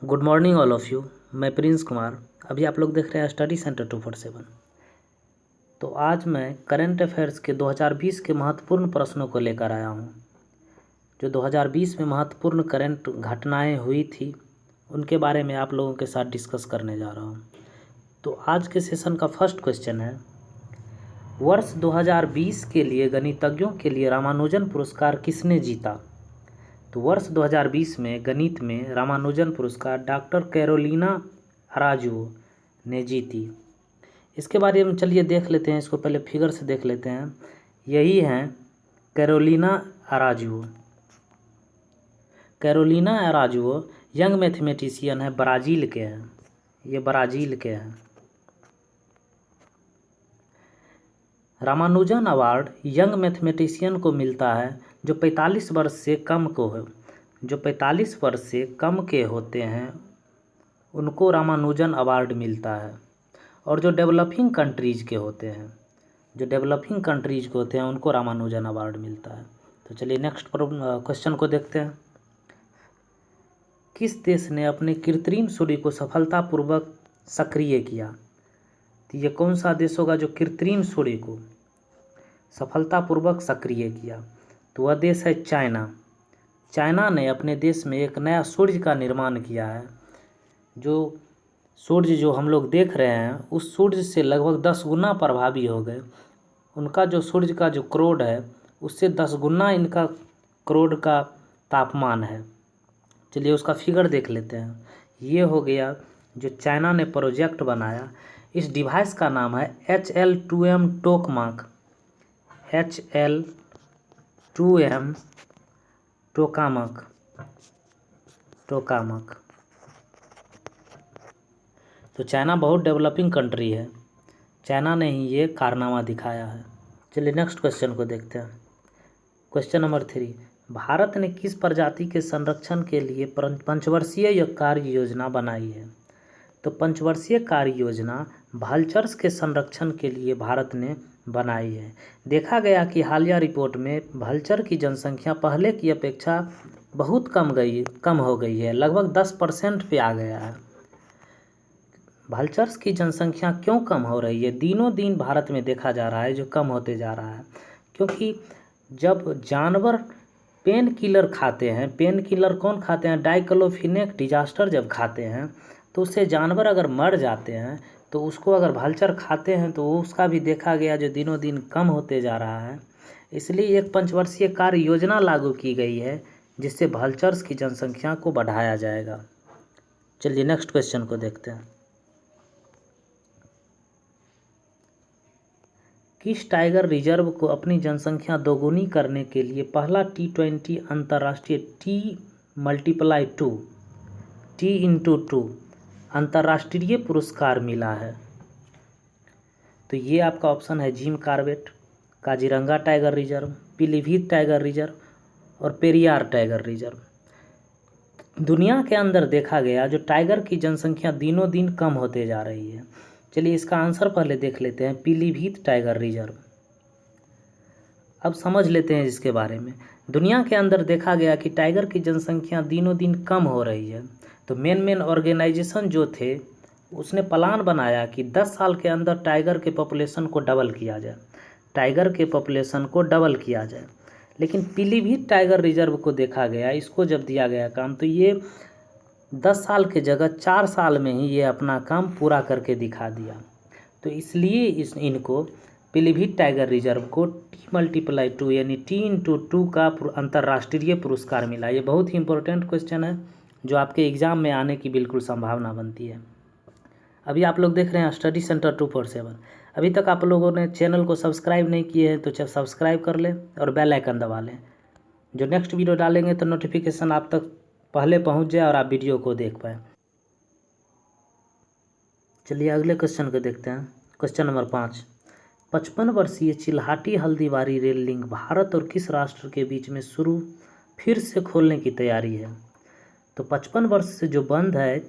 Good morning all of you. मैं Prince Kumar. अभी आप लोग देख रहे हैं स्टडी सेंटर 247। तो आज मैं करंट अफेयर्स के 2020 के महत्वपूर्ण प्रश्नों को लेकर आया हूं। जो 2020 में महत्वपूर्ण करंट घटनाएं हुई थी उनके बारे में आप लोगों के साथ डिस्कस करने जा रहा हूं। तो आज के सेशन का फर्स्ट क्वेश्चन है, वर्ष 2020 के लिए गणितज्ञों के लिए रामानुजन पुरस्कार किसने जीता? तो वर्ष 2020 में गणित में रामानुजन पुरस्कार डॉक्टर कैरोलिना अराजुओ ने जीती। इसके बारे में चलिए देख लेते हैं। इसको पहले फिगर से देख लेते हैं। यही हैं कैरोलिना अराजुओ। कैरोलिना अराजुओ यंग मैथमेटिशियन है, ब्राज़ील के हैं। ये ब्राज़ील के हैं। रामानुजन अवार्ड यंग मैथमेटिशियन को मिलता है जो 45 वर्ष से कम को है। जो 45 वर्ष से कम के होते हैं उनको रामानुजन अवार्ड मिलता है। और जो डेवलपिंग कंट्रीज़ के होते हैं, उनको रामानुजन अवार्ड मिलता है। तो चलिए नेक्स्ट क्वेश्चन को देखते हैं। किस देश ने अपने कृत्रिम सूर्य को सफलतापूर्वक सक्रिय किया? तो ये कौन सा देश होगा जो कृत्रिम सूर्य को सफलतापूर्वक सक्रिय किया? तो वह देश है चाइना। चाइना ने अपने देश में एक नया सूर्य का निर्माण किया है। जो सूर्य जो हम लोग देख रहे हैं उस सूर्य से लगभग 10 गुना प्रभावी हो गए। उनका जो सूर्य का जो क्रोड है उससे 10 गुना इनका क्रोड का तापमान है। चलिए उसका फिगर देख लेते हैं। ये हो गया जो चाइना ने प्रोजेक्ट बनाया। इस डिवाइस का नाम है HL2M टोकमाक। HL2M tokamak. तो चाइना बहुत डेवलपिंग कंट्री है। चाइना ने ही ये कारनामा दिखाया है। चलिए नेक्स्ट क्वेश्चन को देखते हैं। क्वेश्चन नंबर 3, भारत ने किस प्रजाति के संरक्षण के लिए पंचवर्षीय कार्य योजना बनाई है? तो पंचवर्षीय कार्य योजना भालचर्स के संरक्षण के लिए भारत ने बनाई है। देखा गया कि हालिया रिपोर्ट में भालचर की जनसंख्या पहले की अपेक्षा बहुत कम हो गई है। लगभग 10% पे आ गया है। भालचर्स की जनसंख्या क्यों कम हो रही है? दिनों दिन भारत में देखा जा रहा है जो कम होते जा रहा है। क्योंकि जब जानवर पेन किलर खाते हैं, पेन किलर कौन खाते हैं? डाइक्लोफिनेक डिजास्टर जब खाते हैं तो उससे जानवर अगर मर जाते हैं तो उसको अगर भालचर खाते हैं तो उसका भी देखा गया जो दिनों दिन कम होते जा रहा है। इसलिए एक पंचवर्षीय कार्य योजना लागू की गई है जिससे भालचर्स की जनसंख्या को बढ़ाया जाएगा। चलिए नेक्स्ट क्वेश्चन को देखते हैं। किस टाइगर रिजर्व को अपनी जनसंख्या दोगुनी करने के लिए पहला T20 अंतर्राष्ट्रीय T×2 अंतर्राष्ट्रीय पुरस्कार मिला है? तो ये आपका ऑप्शन है Jim Corbett, Kaziranga tiger reserve, Pilibhit tiger reserve और पेरियार टाइगर रिजर्व। दुनिया के अंदर देखा गया जो टाइगर की जनसंख्या दिनों दिन कम होते जा रही है। चलिए इसका आंसर पहले देख लेते हैं, पीलीभीत टाइगर रिजर्व। अब समझ लेते हैं इसके बारे में। दुनिया के अंदर देखा गया कि टाइगर की जनसंख्या दिनों दिन कम हो रही है। तो मेन ऑर्गेनाइजेशन जो थे उसने प्लान बनाया कि 10 साल के अंदर टाइगर के पॉपुलेशन को डबल किया जाए। लेकिन पीलीभीत टाइगर रिजर्व को देखा गया, इसको जब दिया गया काम तो ये 10 साल के जगह 4 साल में ही ये अपना काम पूरा करके दिखा दिया। तो इसलिए इनको पीलीभीत टाइगर रिजर्व को T×2 यानी T×2 का अंतर्राष्ट्रीय पुरस्कार मिला। ये बहुत ही इंपॉर्टेंट क्वेश्चन है जो आपके एग्ज़ाम में आने की बिल्कुल संभावना बनती है। अभी आप लोग देख रहे हैं स्टडी सेंटर 247। अभी तक आप लोगों ने चैनल को सब्सक्राइब नहीं किए हैं तो सब्सक्राइब कर लें और बेल आइकन दबा लें। जो नेक्स्ट वीडियो डालेंगे तो नोटिफिकेशन आप तक पहले पहुंच जाए और आप वीडियो को देख पाएँ। चलिए अगले क्वेश्चन को देखते हैं। क्वेश्चन नंबर 5, 55 वर्षीय चिल्हाटी हल्दीबारी रेल लिंक भारत और किस राष्ट्र के बीच में फिर से खोलने की तैयारी है? तो 55 वर्ष से जो बंद है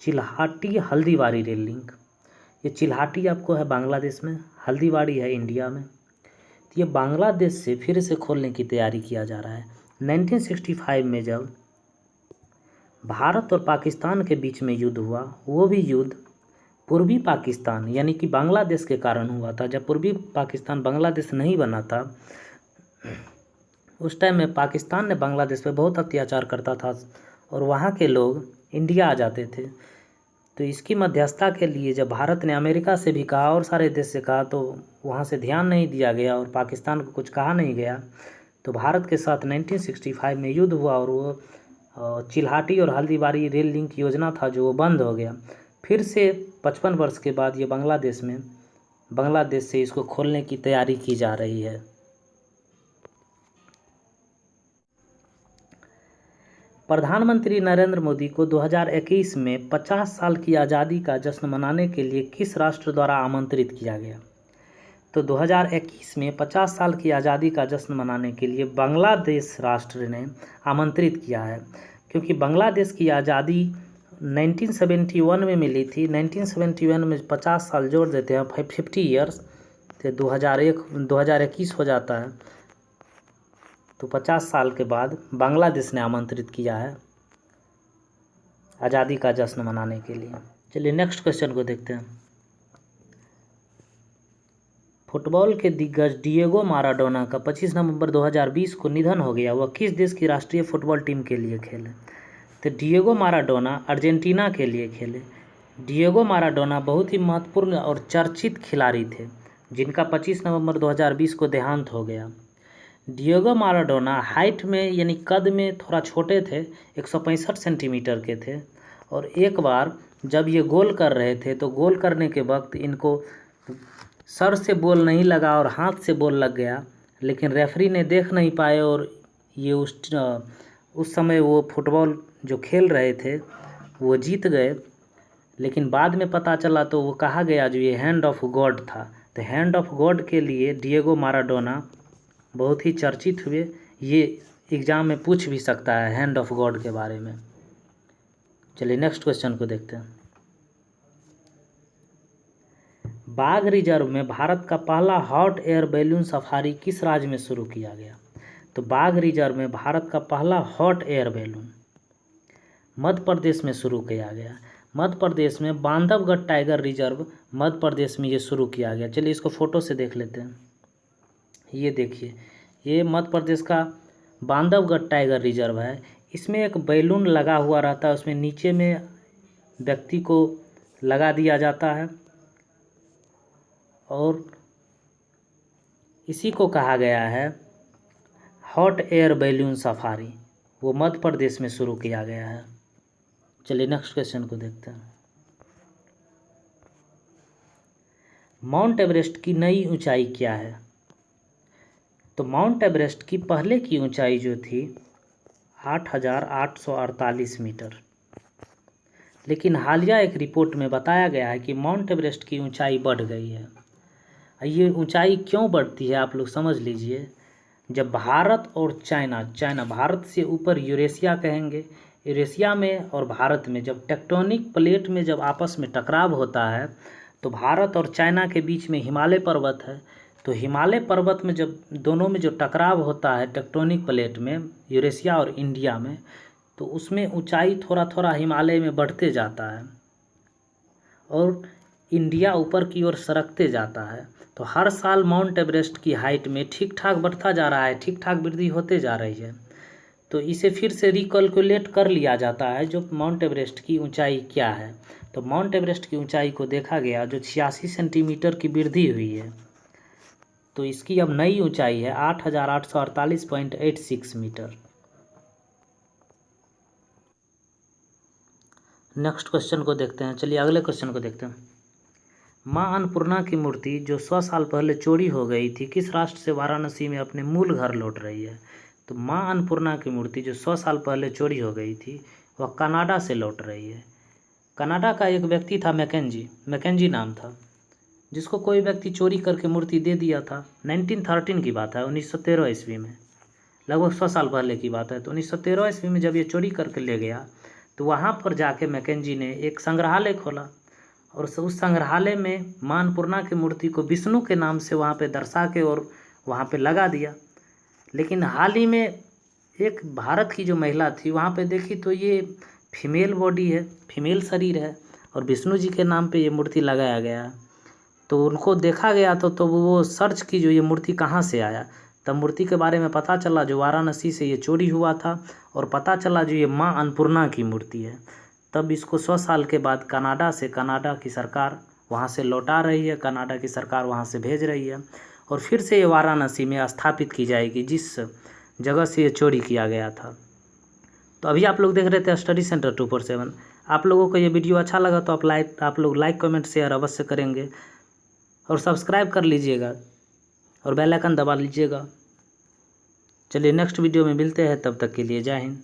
चिल्हाटी हल्दीबारी रेल लिंक, ये चिल्हाटी आपको है बांग्लादेश में, हल्दीबारी है इंडिया में। तो ये बांग्लादेश से फिर से खोलने की तैयारी किया जा रहा है। 1965 में जब भारत और पाकिस्तान के बीच में युद्ध हुआ, वो भी युद्ध पूर्वी पाकिस्तान यानी कि बांग्लादेश के कारण हुआ था। जब पूर्वी पाकिस्तान बांग्लादेश नहीं बना था, उस टाइम में पाकिस्तान ने बांग्लादेश पे बहुत अत्याचार करता था और वहाँ के लोग इंडिया आ जाते थे। तो इसकी मध्यस्थता के लिए जब भारत ने अमेरिका से भी कहा और सारे देश से कहा, तो वहाँ से ध्यान नहीं दिया गया और पाकिस्तान को कुछ कहा नहीं गया। तो भारत के साथ 1965 में युद्ध हुआ और वो चिल्हाटी और हल्दीबारी रेल लिंक योजना था जो वो बंद हो गया। फिर से 55 वर्ष के बाद ये बांग्लादेश से इसको खोलने की तैयारी की जा रही है। प्रधानमंत्री नरेंद्र मोदी को 2021 में 50 साल की आज़ादी का जश्न मनाने के लिए किस राष्ट्र द्वारा आमंत्रित किया गया? तो 2021 में 50 साल की आज़ादी का जश्न मनाने के लिए बांग्लादेश राष्ट्र ने आमंत्रित किया है, क्योंकि बांग्लादेश की आज़ादी 1971 में मिली थी। 1971 में 50 साल जोड़ देते हैं, 50 ईयर्स, तो 2021 हो जाता है। तो 50 साल के बाद बांग्लादेश ने आमंत्रित किया है आज़ादी का जश्न मनाने के लिए। चलिए नेक्स्ट क्वेश्चन को देखते हैं। फुटबॉल के दिग्गज डिएगो माराडोना का 25 नवंबर 2020 को निधन हो गया। वह किस देश की राष्ट्रीय फुटबॉल टीम के लिए खेले? तो डिएगो माराडोना अर्जेंटीना के लिए खेले। डिएगो माराडोना बहुत ही महत्वपूर्ण और चर्चित खिलाड़ी थे, जिनका 25 नवंबर 2020 को देहांत हो गया। डिएगो माराडोना हाइट में यानी कद में थोड़ा छोटे थे, 165 सेंटीमीटर के थे। और एक बार जब ये गोल कर रहे थे तो गोल करने के वक्त इनको सर से बॉल नहीं लगा और हाथ से बॉल लग गया, लेकिन रेफरी ने देख नहीं पाए और ये उस समय वो फुटबॉल जो खेल रहे थे वो जीत गए। लेकिन बाद में पता चला तो वो कहा गया जो ये हैंड ऑफ गॉड था। तो हैंड ऑफ गॉड के लिए डिएगो माराडोना बहुत ही चर्चित हुए। ये एग्ज़ाम में पूछ भी सकता है हैंड ऑफ गॉड के बारे में। चलिए नेक्स्ट क्वेश्चन को देखते हैं। बाघ रिजर्व में भारत का पहला हॉट एयर बैलून सफारी किस राज्य में शुरू किया गया? तो बाघ रिजर्व में भारत का पहला hot air balloon Madhya Pradesh में शुरू किया गया। मध्य प्रदेश में बांधवगढ़ टाइगर रिजर्व मध्य प्रदेश में ये शुरू किया गया। चलिए इसको फ़ोटो से देख लेते हैं। ये देखिए, ये मध्य प्रदेश का बांधवगढ़ टाइगर रिजर्व है। इसमें एक बैलून लगा हुआ रहता है, उसमें नीचे में व्यक्ति को लगा दिया जाता है और इसी को कहा गया है हॉट एयर बैलून सफारी। वो मध्य प्रदेश में शुरू किया गया है। चलिए नेक्स्ट क्वेश्चन को देखते हैं। माउंट एवरेस्ट की नई ऊंचाई क्या है? तो माउंट एवरेस्ट की पहले की ऊंचाई जो थी 8,848 मीटर, लेकिन हालिया एक रिपोर्ट में बताया गया है कि माउंट एवरेस्ट की ऊंचाई बढ़ गई है। ये ऊंचाई क्यों बढ़ती है आप लोग समझ लीजिए। जब भारत और चाइना भारत से ऊपर यूरेशिया कहेंगे, यूरेशिया में और भारत में जब टेक्टोनिक प्लेट में जब आपस में टकराव होता है तो भारत और चाइना के बीच में हिमालय पर्वत है। तो हिमालय पर्वत में जब दोनों में जो टकराव होता है टेक्टोनिक प्लेट में यूरेशिया और इंडिया में, तो उसमें ऊंचाई थोड़ा थोड़ा हिमालय में बढ़ते जाता है और इंडिया ऊपर की ओर सरकते जाता है। तो हर साल माउंट एवरेस्ट की हाइट में ठीक ठाक बढ़ता जा रहा है, ठीक ठाक वृद्धि होते जा रही है। तो इसे फिर से रिकैलकुलेट कर लिया जाता है जो माउंट एवरेस्ट की ऊंचाई क्या है। तो माउंट एवरेस्ट की ऊंचाई को देखा गया जो 86 सेंटीमीटर की वृद्धि हुई है। तो इसकी अब नई ऊंचाई है 8,848.86 मीटर। नेक्स्ट क्वेश्चन को देखते हैं। चलिए अगले क्वेश्चन को देखते हैं। माँ अन्नपूर्णा की मूर्ति जो 100 साल पहले चोरी हो गई थी किस राष्ट्र से वाराणसी में अपने मूल घर लौट रही है? तो माँ अन्नपूर्णा की मूर्ति जो 100 साल पहले चोरी हो गई थी वह कनाडा से लौट रही है। कनाडा का एक व्यक्ति था मैकेंजी नाम था, जिसको कोई व्यक्ति चोरी करके मूर्ति दे दिया था। 1913 की बात है, 1913 ईस्वी में, लगभग 100 साल पहले की बात है। तो 1913 ईस्वी में जब ये चोरी करके ले गया तो वहाँ पर जाके मैकेंजी ने एक संग्रहालय खोला और उस संग्रहालय में माँ अन्नपूर्णा की मूर्ति को विष्णु के नाम से वहाँ पे दर्शा के और वहाँ पे लगा दिया। लेकिन हाल ही में एक भारत की जो महिला थी वहाँ पे देखी तो ये फीमेल बॉडी है, फीमेल शरीर है और विष्णु जी के नाम पे ये मूर्ति लगाया गया है। तो उनको देखा गया तो वो सर्च की जो ये मूर्ति कहाँ से आया, तब मूर्ति के बारे में पता चला जो वाराणसी से ये चोरी हुआ था और पता चला जो ये माँ अन्नपूर्णा की मूर्ति है। तब इसको 100 साल के बाद कनाडा की सरकार वहाँ से लौटा रही है, कनाडा की सरकार वहाँ से भेज रही है और फिर से ये वाराणसी में स्थापित की जाएगी जिस जगह से ये चोरी किया गया था। तो अभी आप लोग देख रहे थे स्टडी सेंटर 247। आप लोगों को ये वीडियो अच्छा लगा तो आप लोग लाइक कमेंट शेयर अवश्य करेंगे और सब्सक्राइब कर लीजिएगा और बेल आइकन दबा लीजिएगा। चलिए नेक्स्ट वीडियो में मिलते हैं, तब तक के लिए जय हिंद।